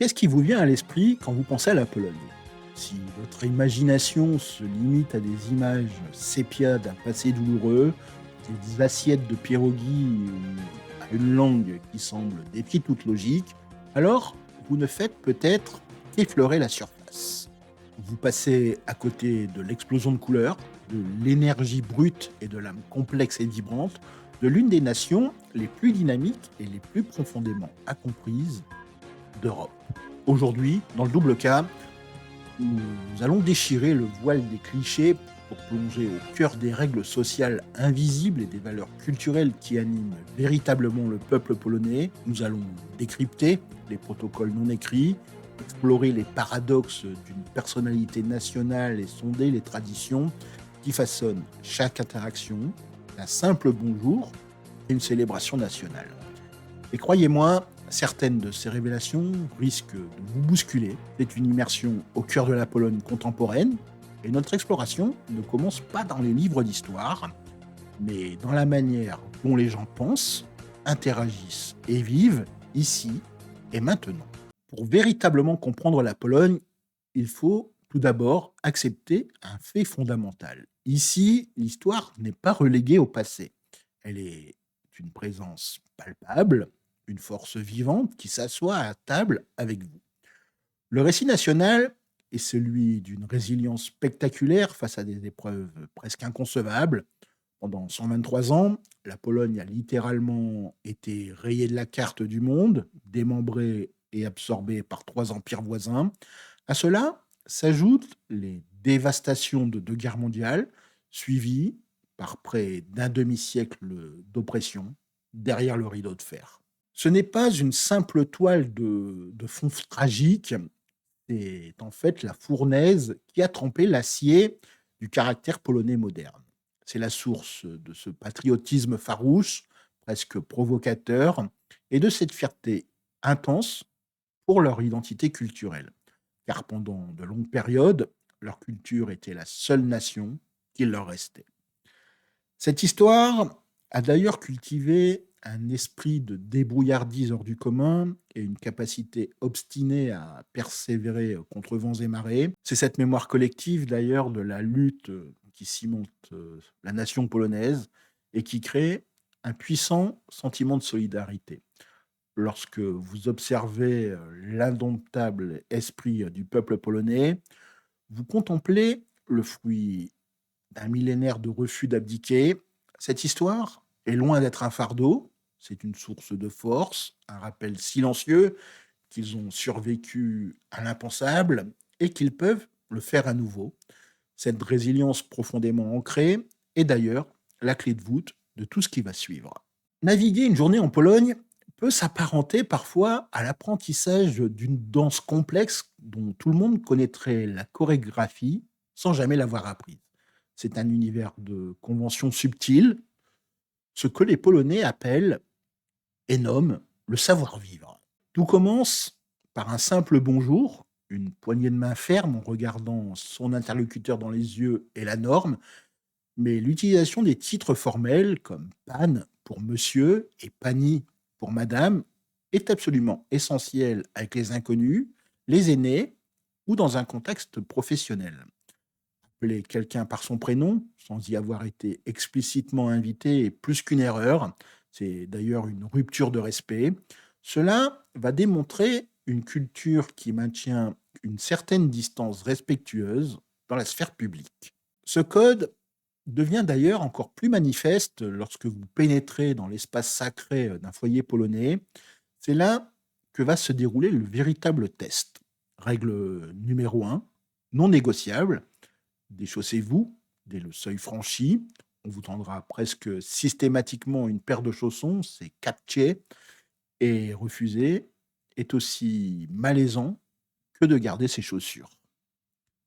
Qu'est-ce qui vous vient à l'esprit quand vous pensez à la Pologne? Si votre imagination se limite à des images sépia d'un passé douloureux, des assiettes de pierogies ou à une langue qui semble défier toute logique, alors vous ne faites peut-être qu'effleurer la surface. Vous passez à côté de l'explosion de couleurs, de l'énergie brute et de l'âme complexe et vibrante de l'une des nations les plus dynamiques et les plus profondément incomprises d'Europe. Aujourd'hui, dans le double cas, nous allons déchirer le voile des clichés pour plonger au cœur des règles sociales invisibles et des valeurs culturelles qui animent véritablement le peuple polonais. Nous allons décrypter les protocoles non écrits, explorer les paradoxes d'une personnalité nationale et sonder les traditions qui façonnent chaque interaction, d'un simple bonjour et une célébration nationale. Et croyez-moi, certaines de ces révélations risquent de vous bousculer. C'est une immersion au cœur de la Pologne contemporaine. Et notre exploration ne commence pas dans les livres d'histoire, mais dans la manière dont les gens pensent, interagissent et vivent ici et maintenant. Pour véritablement comprendre la Pologne, il faut tout d'abord accepter un fait fondamental. Ici, l'histoire n'est pas reléguée au passé. Elle est une présence palpable, une force vivante qui s'assoit à table avec vous. Le récit national est celui d'une résilience spectaculaire face à des épreuves presque inconcevables. Pendant 123 ans, la Pologne a littéralement été rayée de la carte du monde, démembrée et absorbée par trois empires voisins. À cela s'ajoutent les dévastations de deux guerres mondiales, suivies par près d'un demi-siècle d'oppression derrière le rideau de fer. Ce n'est pas une simple toile de fond tragique, c'est en fait la fournaise qui a trempé l'acier du caractère polonais moderne. C'est la source de ce patriotisme farouche, presque provocateur, et de cette fierté intense pour leur identité culturelle. Car pendant de longues périodes, leur culture était la seule nation qu'il leur restait. Cette histoire a d'ailleurs cultivé un esprit de débrouillardise hors du commun et une capacité obstinée à persévérer contre vents et marées. C'est cette mémoire collective d'ailleurs de la lutte qui cimente la nation polonaise et qui crée un puissant sentiment de solidarité. Lorsque vous observez l'indomptable esprit du peuple polonais, vous contemplez le fruit d'un millénaire de refus d'abdiquer. Cette histoire est loin d'être un fardeau, c'est une source de force, un rappel silencieux qu'ils ont survécu à l'impensable et qu'ils peuvent le faire à nouveau. Cette résilience profondément ancrée est d'ailleurs la clé de voûte de tout ce qui va suivre. Naviguer une journée en Pologne peut s'apparenter parfois à l'apprentissage d'une danse complexe dont tout le monde connaîtrait la chorégraphie sans jamais l'avoir apprise. C'est un univers de conventions subtiles, ce que les Polonais appellent et nomment le savoir-vivre. Tout commence par un simple bonjour, une poignée de main ferme en regardant son interlocuteur dans les yeux est la norme, mais l'utilisation des titres formels comme pan pour monsieur et pani pour madame est absolument essentielle avec les inconnus, les aînés ou dans un contexte professionnel. Appeler quelqu'un par son prénom, sans y avoir été explicitement invité, est plus qu'une erreur. C'est d'ailleurs une rupture de respect. Cela va démontrer une culture qui maintient une certaine distance respectueuse dans la sphère publique. Ce code devient d'ailleurs encore plus manifeste lorsque vous pénétrez dans l'espace sacré d'un foyer polonais. C'est là que va se dérouler le véritable test. Règle numéro un, non négociable, déchaussez-vous dès le seuil franchi. On vous tendra presque systématiquement une paire de chaussons, c'est captché, et refuser est aussi malaisant que de garder ses chaussures.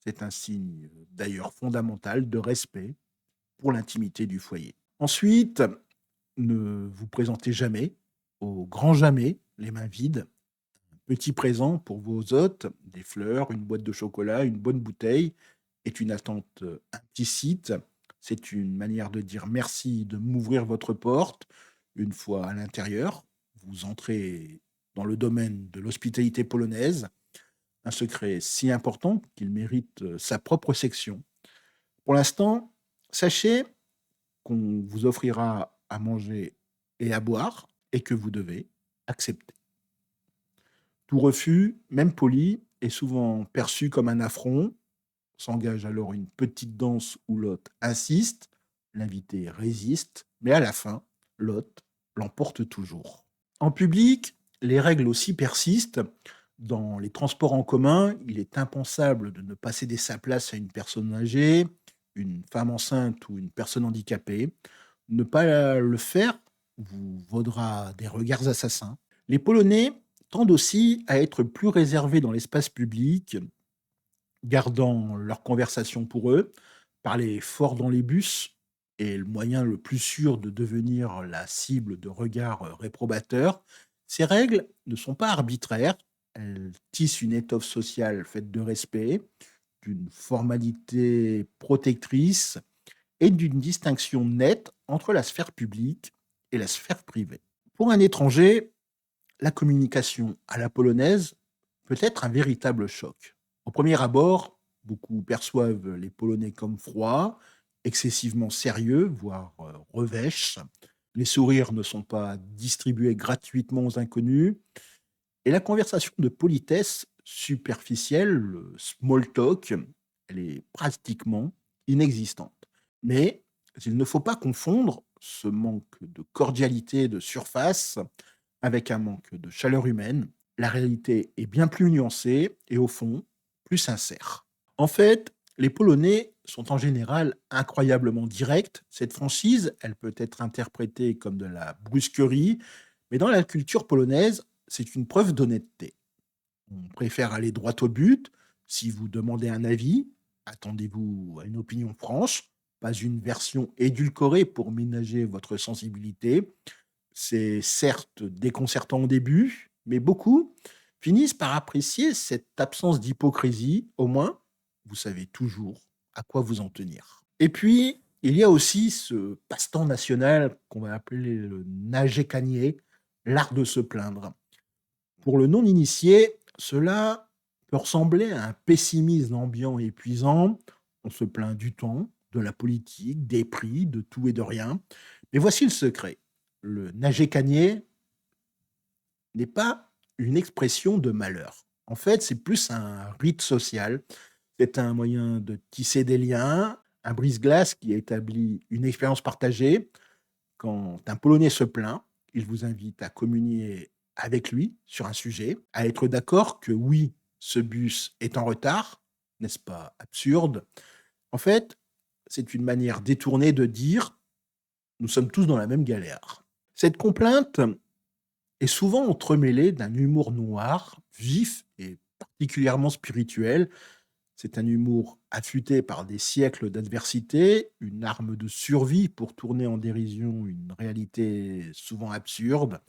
C'est un signe d'ailleurs fondamental de respect pour l'intimité du foyer. Ensuite, ne vous présentez jamais, au grand jamais, les mains vides. Un petit présent pour vos hôtes, des fleurs, une boîte de chocolat, une bonne bouteille, est une attente implicite. C'est une manière de dire merci, de m'ouvrir votre porte. Une fois à l'intérieur, vous entrez dans le domaine de l'hospitalité polonaise, un secret si important qu'il mérite sa propre section. Pour l'instant, sachez qu'on vous offrira à manger et à boire et que vous devez accepter. Tout refus, même poli, est souvent perçu comme un affront. S'engage alors une petite danse où l'hôte insiste, l'invité résiste, mais à la fin, l'hôte l'emporte toujours. En public, les règles aussi persistent. Dans les transports en commun, il est impensable de ne pas céder sa place à une personne âgée, une femme enceinte ou une personne handicapée. Ne pas le faire vous vaudra des regards assassins. Les Polonais tendent aussi à être plus réservés dans l'espace public, gardant leur conversation pour eux. Parler fort dans les bus est le moyen le plus sûr de devenir la cible de regards réprobateurs. Ces règles ne sont pas arbitraires, elles tissent une étoffe sociale faite de respect, d'une formalité protectrice et d'une distinction nette entre la sphère publique et la sphère privée. Pour un étranger, la communication à la polonaise peut être un véritable choc. Au premier abord, beaucoup perçoivent les Polonais comme froids, excessivement sérieux, voire revêches. Les sourires ne sont pas distribués gratuitement aux inconnus. Et la conversation de politesse superficielle, le small talk, elle est pratiquement inexistante. Mais il ne faut pas confondre ce manque de cordialité de surface avec un manque de chaleur humaine. La réalité est bien plus nuancée et au fond, plus sincère. En fait, les Polonais sont en général incroyablement directs. Cette franchise, elle peut être interprétée comme de la brusquerie, mais dans la culture polonaise, c'est une preuve d'honnêteté. On préfère aller droit au but. Si vous demandez un avis, attendez-vous à une opinion franche, pas une version édulcorée pour ménager votre sensibilité. C'est certes déconcertant au début, mais beaucoup finissent par apprécier cette absence d'hypocrisie. Au moins, vous savez toujours à quoi vous en tenir. Et puis, il y a aussi ce passe-temps national qu'on va appeler le nagekanie, l'art de se plaindre. Pour le non-initié, cela peut ressembler à un pessimisme ambiant et épuisant. On se plaint du temps, de la politique, des prix, de tout et de rien. Mais voici le secret. Le nagekanie n'est pas une expression de malheur. En fait, c'est plus un rite social. C'est un moyen de tisser des liens, un brise-glace qui établit une expérience partagée. Quand un Polonais se plaint, il vous invite à communier avec lui sur un sujet, à être d'accord que oui, ce bus est en retard, n'est-ce pas absurde? En fait, c'est une manière détournée de dire nous sommes tous dans la même galère. Cette complainte est souvent entremêlée d'un humour noir, vif et particulièrement spirituel. C'est un humour affûté par des siècles d'adversité, une arme de survie pour tourner en dérision une réalité souvent absurde.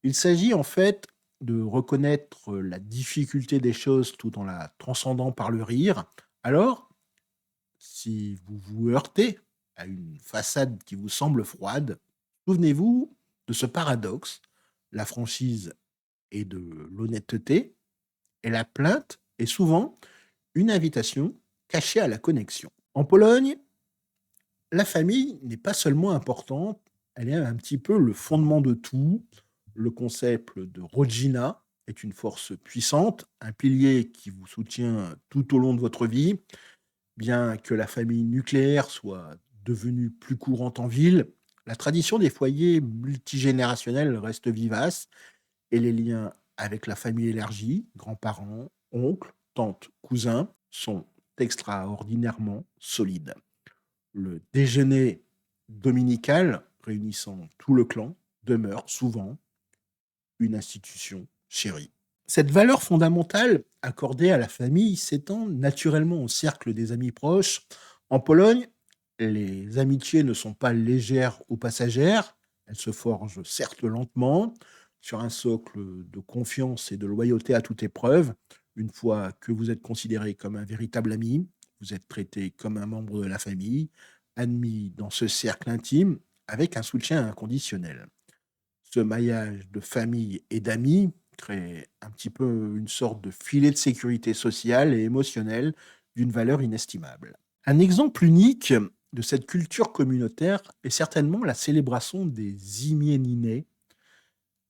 Il s'agit en fait de reconnaître la difficulté des choses tout en la transcendant par le rire. Alors, si vous vous heurtez à une façade qui vous semble froide, souvenez-vous de ce paradoxe. La franchise est de l'honnêteté et la plainte est souvent une invitation cachée à la connexion. En Pologne, la famille n'est pas seulement importante, elle est un petit peu le fondement de tout. Le concept de Rodzina est une force puissante, un pilier qui vous soutient tout au long de votre vie. Bien que la famille nucléaire soit devenue plus courante en ville, la tradition des foyers multigénérationnels reste vivace et les liens avec la famille élargie, grands-parents, oncles, tantes, cousins, sont extraordinairement solides. Le déjeuner dominical, réunissant tout le clan, demeure souvent une institution chérie. Cette valeur fondamentale accordée à la famille s'étend naturellement au cercle des amis proches. En Pologne, les amitiés ne sont pas légères ou passagères, elles se forgent certes lentement, sur un socle de confiance et de loyauté à toute épreuve. Une fois que vous êtes considéré comme un véritable ami, vous êtes traité comme un membre de la famille, admis dans ce cercle intime avec un soutien inconditionnel. Ce maillage de famille et d'amis créer un petit peu une sorte de filet de sécurité sociale et émotionnelle d'une valeur inestimable. Un exemple unique de cette culture communautaire est certainement la célébration des Imiéninés.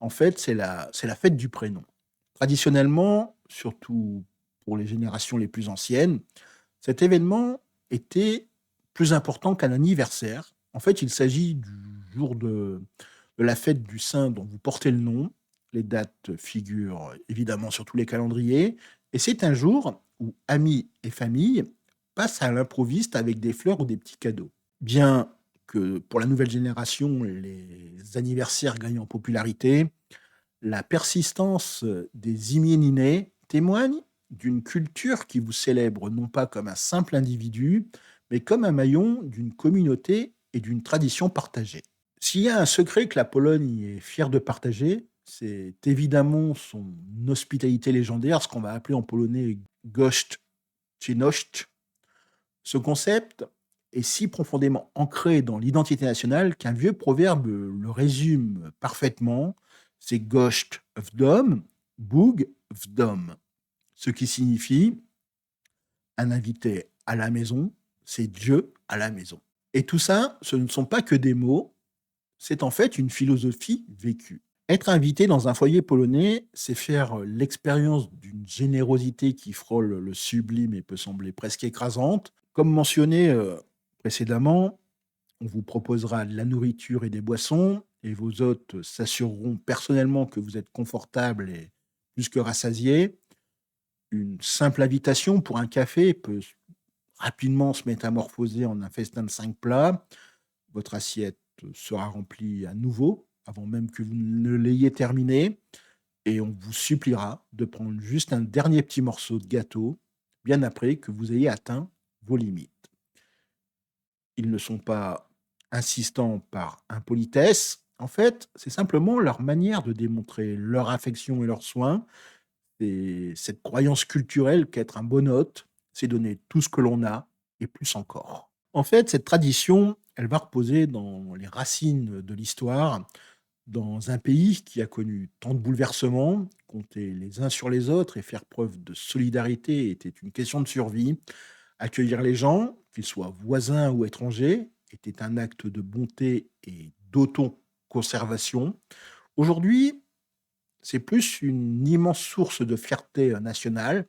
En fait, c'est la fête du prénom. Traditionnellement, surtout pour les générations les plus anciennes, cet événement était plus important qu'un anniversaire. En fait, il s'agit du jour de la fête du saint dont vous portez le nom. Les dates figurent évidemment sur tous les calendriers. Et c'est un jour où amis et famille passent à l'improviste avec des fleurs ou des petits cadeaux. Bien que pour la nouvelle génération, les anniversaires gagnent en popularité, la persistance des Imiéninés témoigne d'une culture qui vous célèbre non pas comme un simple individu, mais comme un maillon d'une communauté et d'une tradition partagée. S'il y a un secret que la Pologne est fière de partager, c'est évidemment son hospitalité légendaire, ce qu'on va appeler en polonais gość przyjemność. Ce concept est si profondément ancré dans l'identité nationale qu'un vieux proverbe le résume parfaitement. C'est Gość w dom, Bóg w dom. Ce qui signifie un invité à la maison, c'est Dieu à la maison. Et tout ça, ce ne sont pas que des mots, c'est en fait une philosophie vécue. Être invité dans un foyer polonais, c'est faire l'expérience d'une générosité qui frôle le sublime et peut sembler presque écrasante. Comme mentionné précédemment, on vous proposera de la nourriture et des boissons, et vos hôtes s'assureront personnellement que vous êtes confortable et plus que rassasié. Une simple invitation pour un café peut rapidement se métamorphoser en un festin de 5 plats. Votre assiette sera remplie à nouveau avant même que vous ne l'ayez terminé, et on vous suppliera de prendre juste un dernier petit morceau de gâteau, bien après que vous ayez atteint vos limites. Ils ne sont pas insistants par impolitesse. En fait, c'est simplement leur manière de démontrer leur affection et leur soin. C'est cette croyance culturelle qu'être un bon hôte, c'est donner tout ce que l'on a et plus encore. En fait, cette tradition, elle va reposer dans les racines de l'histoire, dans un pays qui a connu tant de bouleversements. Compter les uns sur les autres et faire preuve de solidarité était une question de survie. Accueillir les gens, qu'ils soient voisins ou étrangers, était un acte de bonté et d'autoconservation. Aujourd'hui, c'est plus une immense source de fierté nationale.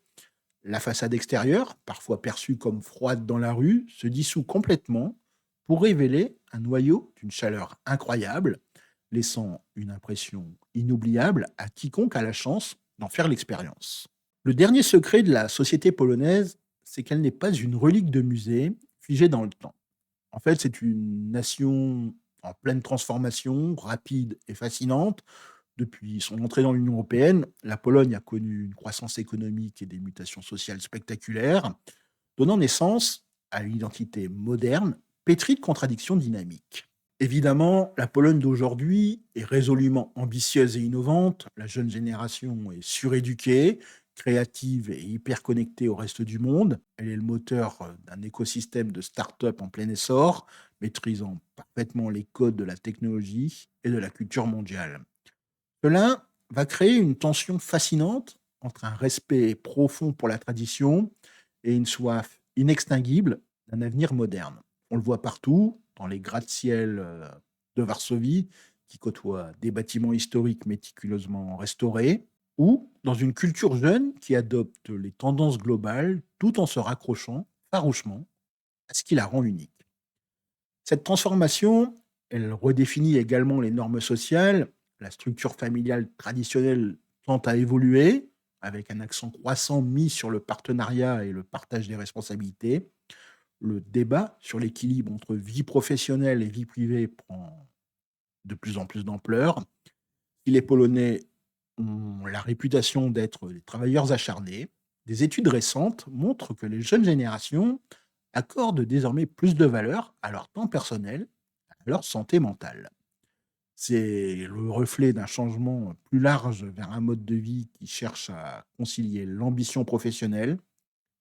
La façade extérieure, parfois perçue comme froide dans la rue, se dissout complètement pour révéler un noyau d'une chaleur incroyable, laissant une impression inoubliable à quiconque a la chance d'en faire l'expérience. Le dernier secret de la société polonaise, c'est qu'elle n'est pas une relique de musée figée dans le temps. En fait, c'est une nation en pleine transformation, rapide et fascinante. Depuis son entrée dans l'Union européenne, la Pologne a connu une croissance économique et des mutations sociales spectaculaires, donnant naissance à une identité moderne, pétrie de contradictions dynamiques. Évidemment, la Pologne d'aujourd'hui est résolument ambitieuse et innovante. La jeune génération est suréduquée, créative et hyper connectée au reste du monde. Elle est le moteur d'un écosystème de start-up en plein essor, maîtrisant parfaitement les codes de la technologie et de la culture mondiale. Cela va créer une tension fascinante entre un respect profond pour la tradition et une soif inextinguible d'un avenir moderne. On le voit partout, dans les gratte-ciel de Varsovie, qui côtoient des bâtiments historiques méticuleusement restaurés, ou dans une culture jeune qui adopte les tendances globales tout en se raccrochant farouchement à ce qui la rend unique. Cette transformation, elle redéfinit également les normes sociales. La structure familiale traditionnelle tend à évoluer, avec un accent croissant mis sur le partenariat et le partage des responsabilités. Le débat sur l'équilibre entre vie professionnelle et vie privée prend de plus en plus d'ampleur. Si les Polonais ont la réputation d'être des travailleurs acharnés, des études récentes montrent que les jeunes générations accordent désormais plus de valeur à leur temps personnel, à leur santé mentale. C'est le reflet d'un changement plus large vers un mode de vie qui cherche à concilier l'ambition professionnelle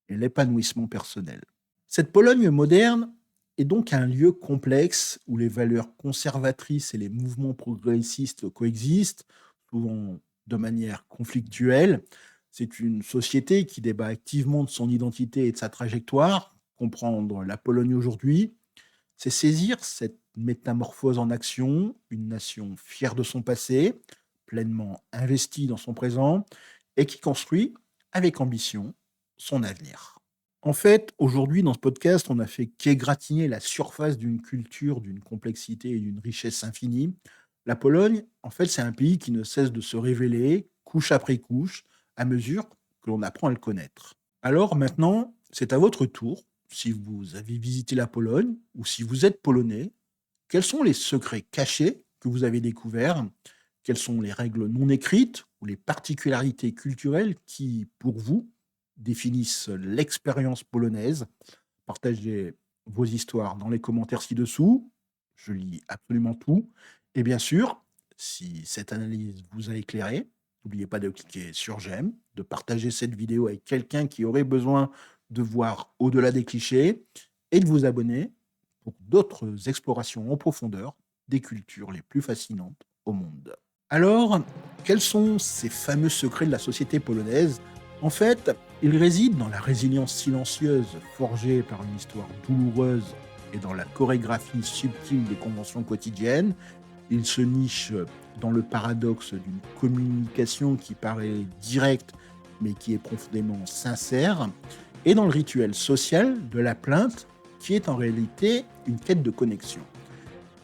et l'épanouissement personnel. Cette Pologne moderne est donc un lieu complexe où les valeurs conservatrices et les mouvements progressistes coexistent, souvent de manière conflictuelle. C'est une société qui débat activement de son identité et de sa trajectoire. Comprendre la Pologne aujourd'hui, c'est saisir cette métamorphose en action, une nation fière de son passé, pleinement investie dans son présent et qui construit avec ambition son avenir. En fait, aujourd'hui, dans ce podcast, on a fait qu'égratigner la surface d'une culture, d'une complexité et d'une richesse infinie. La Pologne, en fait, c'est un pays qui ne cesse de se révéler, couche après couche, à mesure que l'on apprend à le connaître. Alors maintenant, c'est à votre tour. Si vous avez visité la Pologne ou si vous êtes polonais, quels sont les secrets cachés que vous avez découverts? Quelles sont les règles non écrites ou les particularités culturelles qui, pour vous, définissent l'expérience polonaise? Partagez vos histoires dans les commentaires ci-dessous. Je lis absolument tout. Et bien sûr, si cette analyse vous a éclairé, n'oubliez pas de cliquer sur j'aime, de partager cette vidéo avec quelqu'un qui aurait besoin de voir au-delà des clichés et de vous abonner pour d'autres explorations en profondeur des cultures les plus fascinantes au monde. Alors, quels sont ces fameux secrets de la société polonaise? En fait, ils résident dans la résilience silencieuse forgée par une histoire douloureuse et dans la chorégraphie subtile des conventions quotidiennes. Ils se nichent dans le paradoxe d'une communication qui paraît directe mais qui est profondément sincère, et dans le rituel social de la plainte qui est en réalité une quête de connexion.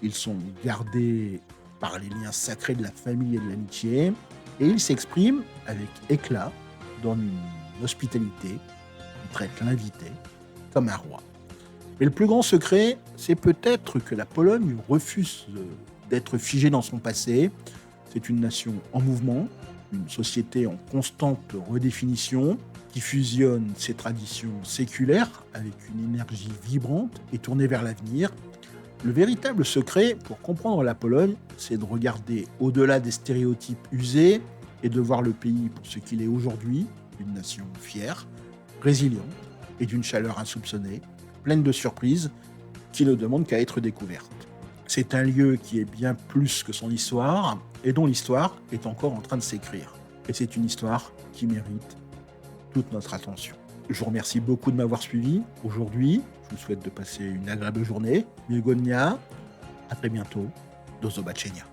Ils sont gardés par les liens sacrés de la famille et de l'amitié, et ils s'expriment avec éclat dans une hospitalité qui traite l'invité comme un roi. Mais le plus grand secret, c'est peut-être que la Pologne refuse d'être figée dans son passé. C'est une nation en mouvement, une société en constante redéfinition, qui fusionne ses traditions séculaires avec une énergie vibrante et tournée vers l'avenir. Le véritable secret pour comprendre la Pologne, c'est de regarder au-delà des stéréotypes usés et de voir le pays pour ce qu'il est aujourd'hui, une nation fière, résiliente et d'une chaleur insoupçonnée, pleine de surprises, qui ne demande qu'à être découverte. C'est un lieu qui est bien plus que son histoire et dont l'histoire est encore en train de s'écrire. Et c'est une histoire qui mérite toute notre attention. Je vous remercie beaucoup de m'avoir suivi aujourd'hui. Je vous souhaite de passer une agréable journée. Miłego dnia. À très bientôt. Do zobaczenia.